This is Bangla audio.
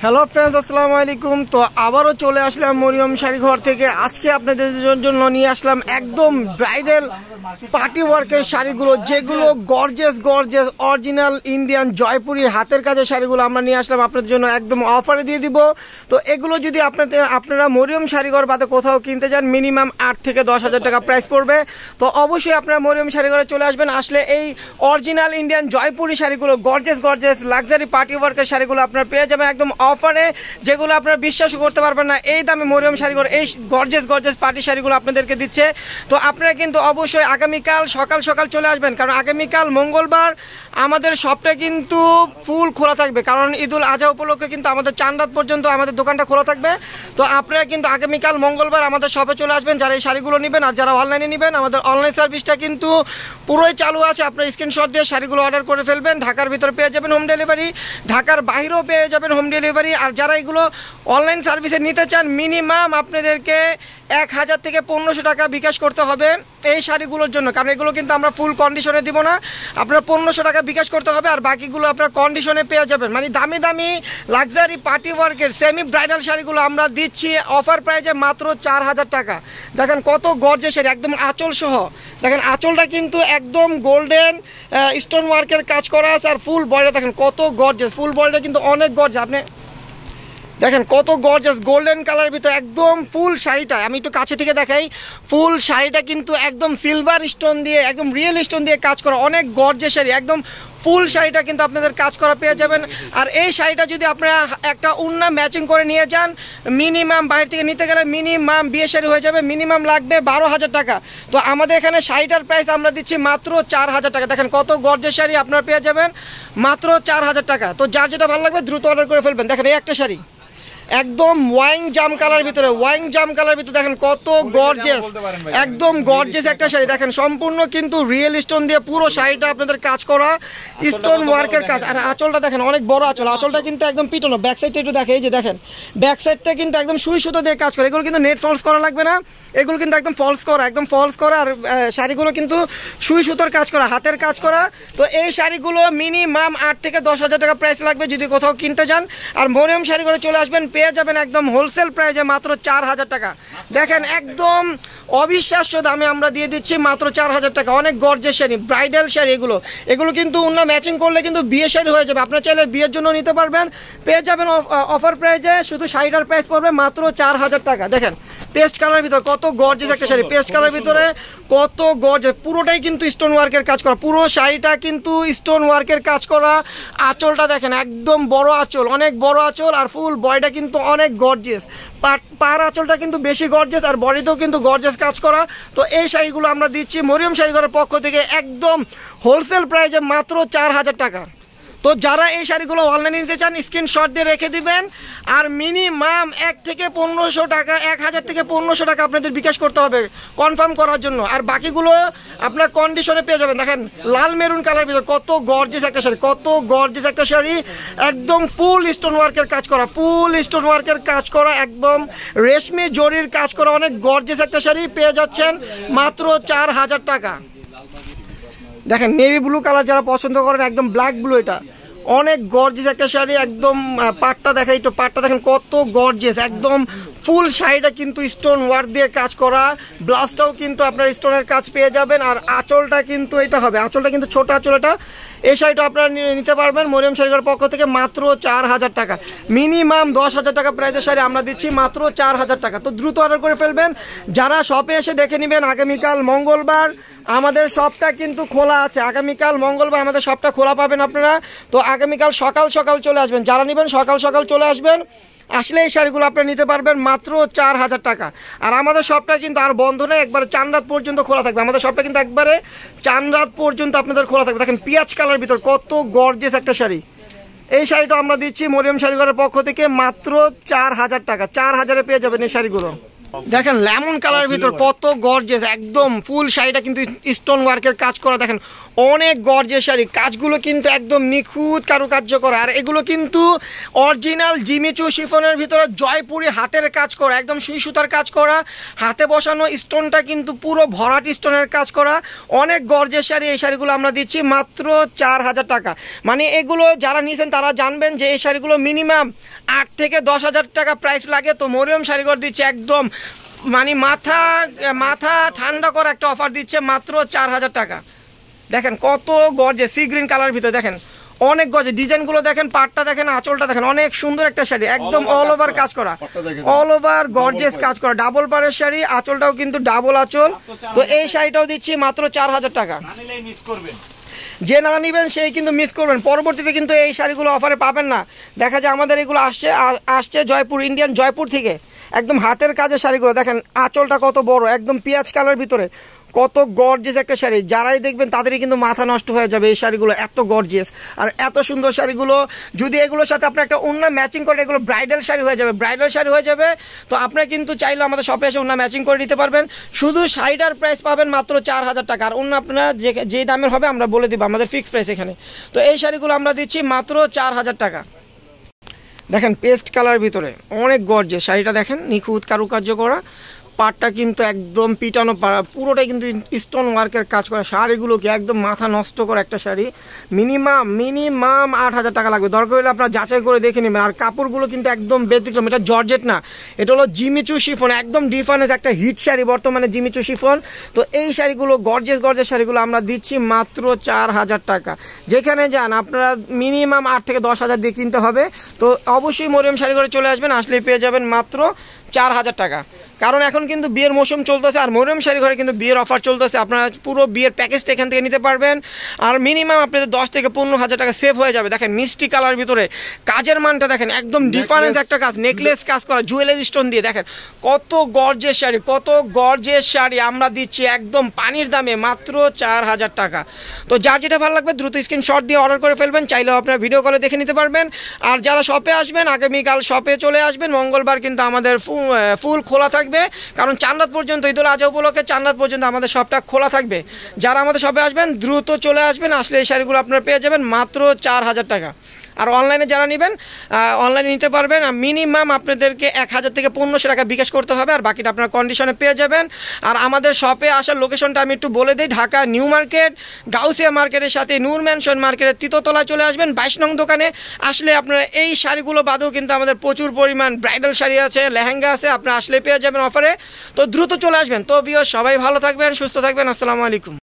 হ্যালো ফ্রেন্ডস, আসসালামু আলাইকুম। তো আবারও চলে আসলাম মরিয়ম শাড়ি ঘর থেকে। আজকে আপনাদের জন্য নিয়ে আসলাম একদম ব্রাইডাল পার্টি ওয়ার্কের শাড়িগুলো, যেগুলো গর্জিয়াস অরিজিনাল ইন্ডিয়ান জয়পুরি হাতের কাজের শাড়িগুলো আমরা নিয়ে আসলাম আপনাদের জন্য একদম অফারে দিয়ে দিব। তো এগুলো যদি আপনারা মরিয়ম শাড়িঘর বাদে কোথাও কিনতে যান, মিনিমাম 8 থেকে 10,000 টাকা প্রাইস পড়বে। তো অবশ্যই আপনারা মরিয়ম শাড়িঘরে চলে আসবেন। আসলে এই অরিজিনাল ইন্ডিয়ান জয়পুরি শাড়িগুলো গর্জিয়াস লাক্সারি পার্টি ওয়ার্কের শাড়িগুলো আপনারা পেয়ে যাবেন একদম অফারে, যেগুলো আপনারা বিশ্বাস করতে পারবেন না এই দামে মরিয়ম শাড়িঘর এই গর্জিয়াস পার্টি শাড়িগুলো আপনাদেরকে দিচ্ছে। তো আপনারা কিন্তু অবশ্যই আগামীকাল সকাল চলে আসবেন, কারণ আগামীকাল মঙ্গলবার আমাদের শপটা কিন্তু ফুল খোলা থাকবে, কারণ ঈদুল আজহা উপলক্ষে কিন্তু আমাদের চাঁদ পর্যন্ত আমাদের দোকানটা খোলা থাকবে। তো আপনারা কিন্তু আগামীকাল মঙ্গলবার আমাদের শপে চলে আসবেন যারা এই শাড়িগুলো নেবেন। আর যারা অনলাইনে নেবেন, আমাদের অনলাইন সার্ভিসটা কিন্তু পুরোই চালু আছে। আপনারা স্ক্রিনশট দিয়ে শাড়িগুলো অর্ডার করে ফেলবেন। ঢাকার ভিতরে পেয়ে যাবেন হোম ডেলিভারি, ঢাকার বাইরেও পেয়ে যাবেন হোম ডেলিভারি। আর যারা এগুলো অনলাইন সার্ভিসে নিতে চান, মিনিমাম আপনাদেরকে 1000 থেকে 1500 টাকা বিকাশ করতে হবে এই শাড়িগুলোর জন্য, কারণ এগুলো কিন্তু আমরা ফুল কন্ডিশনে দিব না। আপনারা 1500 টাকা বিকাশ করতে হবে, আর বাকিগুলো আপনারা কন্ডিশনে পেয়ে যাবেন। মানে দামি লাক্সারি পার্টি ওয়ার্কের সেমি ব্রাইডাল শাড়িগুলো আমরা দিচ্ছি অফার প্রাইজে মাত্র 4000 টাকা। দেখেন কত গর্জিয়াস শাড়ি, একদম আঁচল সহ। দেখেন আঁচলটা কিন্তু একদম গোল্ডেন স্টোন ওয়ার্কের কাজ করা আছে, আর ফুল বডিটা দেখেন কত গর্জিয়াস, ফুল বডিটা কিন্তু অনেক গর্জিয়াস। আপনি দেখেন কত গর্জিয়াস গোল্ডেন কালারের ভিতরে একদম ফুল শাড়িটা, আমি একটু কাছে থেকে দেখাই। ফুল শাড়িটা কিন্তু একদম সিলভার স্টোন দিয়ে, একদম রিয়েল স্টোন দিয়ে কাজ করা, অনেক গর্জিয়াস শাড়ি। একদম ফুল শাড়িটা কিন্তু আপনাদের কাজ করা পেয়ে যাবেন। আর এই শাড়িটা যদি আপনারা একটা উন্না ম্যাচিং করে নিয়ে যান, মিনিমাম বাইরে থেকে নিতে গেলে মিনিমাম বিয়ে শাড়ি হয়ে যাবে, মিনিমাম লাগবে 12,000 টাকা। তো আমাদের এখানে শাড়িটার প্রাইস আমরা দিচ্ছি মাত্র 4000 টাকা। দেখেন কত গর্জিয়াস শাড়ি আপনারা পেয়ে যাবেন মাত্র 4000 টাকা। তো যার যেটা ভালো লাগবে দ্রুত অর্ডার করে ফেলবেন। দেখেন এই একটা শাড়ি একদম ওয়াইন জাম কালার ভিতরে, দেখেন কত গর্জিয়াস, একদম গর্জিয়াস একটা শাড়ি। দেখেন সম্পূর্ণ কিন্তু রিয়েল স্টোন দিয়ে পুরো শাড়িটা আপনাদের কাজ করা, স্টোন ওয়ার্কের কাজ। আর আঁচলটা দেখেন অনেক বড় আঁচল, আঁচলটা কিন্তু একদম পিটানো। ব্যাক সাইডটা একটু দেখে, এই যে দেখেন ব্যাক সাইডটা কিন্তু একদম সুই সুতো দিয়ে কাজ করে। এগুলো কিন্তু নেট ফলস করা লাগবে না, এগুলো কিন্তু একদম ফলস করা। আর শাড়িগুলো কিন্তু সুই সুতোর কাজ করা, হাতের কাজ করা। তো এই শাড়িগুলো মিনিমাম 8 থেকে 10,000 টাকা প্রাইস লাগবে যদি কোথাও কিনতে যান। আর মরিয়ম শাড়ি করে চলে আসবেন, পেয়ে যাবেন একদম হোলসেল প্রাইসে মাত্র 4000 টাকা। দেখেন একদম অবিশ্বাস্য দামে আমরা দিয়ে দিচ্ছি মাত্র 4000 টাকা। অনেক গর্জিয়াস শাড়ি, ব্রাইডাল শাড়ি। এগুলো কিন্তু উন্না ম্যাচিং করলে কিন্তু বিয়ে শাড়ি হয়ে যাবে। আপনারা চাইলে বিয়ের জন্য নিতে পারবেন, পেয়ে যাবেন অফার প্রাইসে। শুধু শাড়িটার প্রাইস পড়বে মাত্র 4000 টাকা। দেখেন পেস্ট কালার ভিতরে কত গর্জিয়াস একটা শাড়ি, পেস্ট কালার ভিতরে কত গর্জিয়াস, পুরোটাই কিন্তু স্টোন ওয়ার্কের কাজ করা, পুরো শাড়িটা কিন্তু স্টোন ওয়ার্কের কাজ করা। আঁচলটা দেখেন একদম বড় আঁচল, অনেক বড় আঁচল। আর ফুল বডিটা কিন্তু অনেক গর্জিয়াস, পার আঁচলটা কিন্তু বেশি গর্জিয়াস, আর বডিতেও কিন্তু গর্জিয়াস কাজ করা। তো এই শাড়িগুলো আমরা দিচ্ছি মরিয়ম শাড়িঘরের পক্ষ থেকে একদম হোলসেল প্রাইসে মাত্র 4000 টাকা। তো যারা এই শাড়িগুলো অনলাইনে নিতে চান, স্ক্রিনশট দিয়ে রেখে দিবেন। আর মিনিমাম 1 থেকে 1500 টাকা, 1000 থেকে 1500 টাকা আপনাদের বিকাশ করতে হবে কনফার্ম করার জন্য। আর বাকিগুলো আপনার কন্ডিশনে পেয়ে যাবেন। দেখেন লাল মেরুন কালার ভিতরে কত গর্জিয়াস একটা শাড়ি, একদম ফুল স্টোন ওয়ার্কের কাজ করা, একদম রেশমি জরির কাজ করা, অনেক গর্জিয়াস একটা শাড়ি পেয়ে যাচ্ছেন মাত্র 4000 টাকা। দেখেন নেভি ব্লু কালার যারা পছন্দ করেন, একদম ব্ল্যাক ব্লু, এটা অনেক গর্জিয়াস একটা শাড়ি। একদম পাটটা দেখেন, একটু পাটটা দেখেন কত গর্জিয়াস, একদম ফুল শাড়িটা কিন্তু স্টোন ওয়ার্ক দিয়ে কাজ করা। ব্লাউজটাও কিন্তু আপনার স্টোনের কাজ পেয়ে যাবেন। আর আঁচলটা কিন্তু এটা হবে, আঁচলটা কিন্তু ছোট আঁচল। এটা এই শাড়িটা আপনারা নিতে পারবেন মরিয়ম শাড়িঘরের পক্ষ থেকে মাত্র 4000 টাকা। মিনিমাম 10,000 টাকা প্রাইসের শাড়ি আমরা দিচ্ছি মাত্র 4000 টাকা। তো দ্রুত অর্ডার করে ফেলবেন। যারা শপে এসে দেখে নেবেন, আগামীকাল মঙ্গলবার আমাদের শপটা কিন্তু খোলা আছে। আগামীকাল মঙ্গলবার আমাদের শপটা খোলা পাবেন আপনারা। তো আগামীকাল সকাল চলে আসবেন, যারা নেবেন সকাল চলে আসবেন। আসলে এই শাড়িগুলো আপনারা নিতে পারবেন মাত্র 4000 টাকা। আর আমাদের শপটা কিন্তু আর বন্ধ নেই, একবারে চাঁদ পর্যন্ত খোলা থাকবে। আমাদের শপটা কিন্তু একবারে চাঁদ পর্যন্ত আপনাদের খোলা থাকবে। দেখেন পিঁয়াজ কালার ভিতর কত গর্জিয়াস একটা শাড়ি। এই শাড়িটা আমরা দিচ্ছি মরিয়ম শাড়িঘরের পক্ষ থেকে মাত্র 4000 টাকা। 4000-এ পেয়ে যাবেন এই শাড়িগুলো। দেখেন লেমন কালার ভিতর কত গর্জিয়াস, একদম ফুল শাড়িটা কিন্তু স্টোন ওয়ার্কের কাজ করা। দেখেন অনেক গর্জিয়াস শাড়ি, কাজগুলো কিন্তু একদম নিখুঁত কারুকার্য করা। আর এগুলো কিন্তু অরিজিনাল জিমিচু শিফনের ভিতরে জয়পুরি হাতের কাজ করা, একদম সুই সুতার কাজ করা, হাতে বসানো স্টোনটা কিন্তু পুরো ভরাট স্টোনের কাজ করা, অনেক গর্জিয়াস শাড়ি। এই শাড়িগুলো আমরা দিচ্ছি মাত্র 4000 টাকা। মানে এগুলো যারা নিয়েছেন তারা জানবেন যে এই শাড়িগুলো মিনিমাম 8 থেকে 10,000 টাকা প্রাইস লাগে। তো মরিয়ম শাড়িঘর দিচ্ছে একদম মানে মাথা ঠান্ডা করা একটা অফার দিচ্ছে মাত্র 4000 টাকা। দেখেন কত গর্জিয়াস সি গ্রিন কালার ভিতরে, দেখেন অনেক গর্জিয়াস ডিজাইনগুলো দেখেন, পাটটা দেখেন, আঁচলটা দেখেন, অনেক সুন্দর একটা শাড়ি, একদম অল ওভার কাজ করা, অল ওভার গর্জিয়াস কাজ করা, ডাবল পাড়ের শাড়ি, আঁচলটাও কিন্তু ডাবল আঁচল। তো এই শাড়িটাও দিচ্ছি মাত্র 4000 টাকা। যে না নেবেন সেই কিন্তু মিস করবেন, পরবর্তীতে কিন্তু এই শাড়িগুলো অফারে পাবেন না। দেখা যায় আমাদের এগুলো আসছে জয়পুর, ইন্ডিয়ান জয়পুর থেকে, একদম হাতের কাজের শাড়িগুলো দেখেন, আঁচলটা কত বড়, একদম পেঁয়াজ কালার ভিতরে, কত গর্জিয়াস একটা শাড়ি। যারাই দেখবেন তাদেরই কিন্তু মাথা নষ্ট হয়ে যাবে এই শাড়িগুলো, এত গর্জিয়াস আর এত সুন্দর শাড়িগুলো। যদি এগুলোর সাথে আপনি একটা ওড়না ম্যাচিং করে, এগুলো ব্রাইডাল শাড়ি হয়ে যাবে, ব্রাইডাল শাড়ি হয়ে যাবে। তো আপনারা কিন্তু চাইলে আমাদের শপে এসে ওড়না ম্যাচিং করে নিতে পারবেন। শুধু শাড়িটার প্রাইস পাবেন মাত্র 4000 টাকা, আর ওড়না আপনারা যে দামের হবে আমরা বলে দিব, আমাদের ফিক্সড প্রাইস এখানে। তো এই শাড়িগুলো আমরা দিচ্ছি মাত্র 4000 টাকা। দেখেন পেস্ট কালার ভিতরে অনেক গর্জিয়াস শাড়িটা, দেখেন নিখুঁত কারুকার্য করা, পাটটা কিন্তু একদম পিটানো পাড়া, পুরোটাই কিন্তু স্টোন ওয়ার্কের কাজ করা। শাড়িগুলোকে একদম মাথা নষ্ট করা একটা শাড়ি, মিনিমাম 8000 টাকা লাগবে। দরকার হলে আপনারা যাচাই করে দেখে নেবেন। আর কাপড়গুলো কিন্তু একদম ব্যতিক্রম, এটা জর্জেট না, এটা হলো জিমিচু শিফন, একদম ডিফারেন্স একটা হিট শাড়ি বর্তমানে জিমিচু শিফন। তো এই শাড়িগুলো গর্জিয়াস শাড়িগুলো আমরা দিচ্ছি মাত্র 4000 টাকা। যেখানে যান আপনারা মিনিমাম 8 থেকে 10,000 দিয়ে কিনতে হবে। তো অবশ্যই মরিয়ম শাড়িঘরে চলে আসবেন, আসলেই পেয়ে যাবেন মাত্র 4000 টাকা। কারণ এখন কিন্তু বিয়ের মৌসুম চলতেছে, আর মরিয়ম শাড়িঘরে কিন্তু বিয়ের অফার চলতেছে। আপনারা পুরো বিয়ের প্যাকেজটা এখান থেকে নিতে পারবেন, আর মিনিমাম আপনাদের 10 থেকে 15,000 টাকা সেভ হয়ে যাবে। দেখেন মিষ্টি কালার ভিতরে, কাজের মানটা দেখেন, একদম ডিফারেন্স একটা কাজ, নেকলেস কাজ করা, জুয়েলারি স্টোন দিয়ে, দেখেন কত গর্জিয়াস শাড়ি, কত গর্জিয়াস শাড়ি আমরা দিচ্ছি একদম পানির দামে মাত্র 4000 টাকা। তো যার যেটা ভালো লাগবে দ্রুত স্ক্রিনশট দিয়ে অর্ডার করে ফেলবেন, চাইলেও আপনারা ভিডিও কলে দেখে নিতে পারবেন। আর যারা শপে আসবেন আগামীকাল শপে চলে আসবেন, মঙ্গলবার কিন্তু আমাদের ফুল খোলা থাকবে, কারণ চাঁদরাত পর্যন্ত ঈদুল আজহা উপলক্ষে চাঁদরাত পর্যন্ত আমাদের শপটা খোলা থাকবে। যারা আমাদের শপে আসবেন দ্রুত চলে আসবেন, আসলে এই শাড়িগুলো আপনারা পেয়ে যাবেন মাত্র 4000 টাকা। আর অনলাইনে যারা নেবেন অনলাইনে নিতে পারবেন, মিনিমাম আপনাদেরকে 1000 থেকে 1500 টাকা বিকাশ করতে হবে, আর বাকিটা আপনার কন্ডিশনে পেয়ে যাবেন। আর আমাদের শপে আসার লোকেশনটা আমি একটু বলে দিই, ঢাকা নিউ মার্কেট, গাউসিয়া মার্কেটের সাথে নূর ম্যানশন মার্কেটের তৃতীয়তলায় চলে আসবেন। 22 নং দোকানে আসলে আপনারা এই শাড়িগুলো বাদেও কিন্তু আমাদের প্রচুর পরিমাণ ব্রাইডাল শাড়ি আছে, লেহেঙ্গা আছে, আপনারা আসলে পেয়ে যাবেন অফারে। তো দ্রুত চলে আসবেন। তো ভিউয়ার্স সবাই ভালো থাকবেন, সুস্থ থাকবেন, আসসালামু আলাইকুম।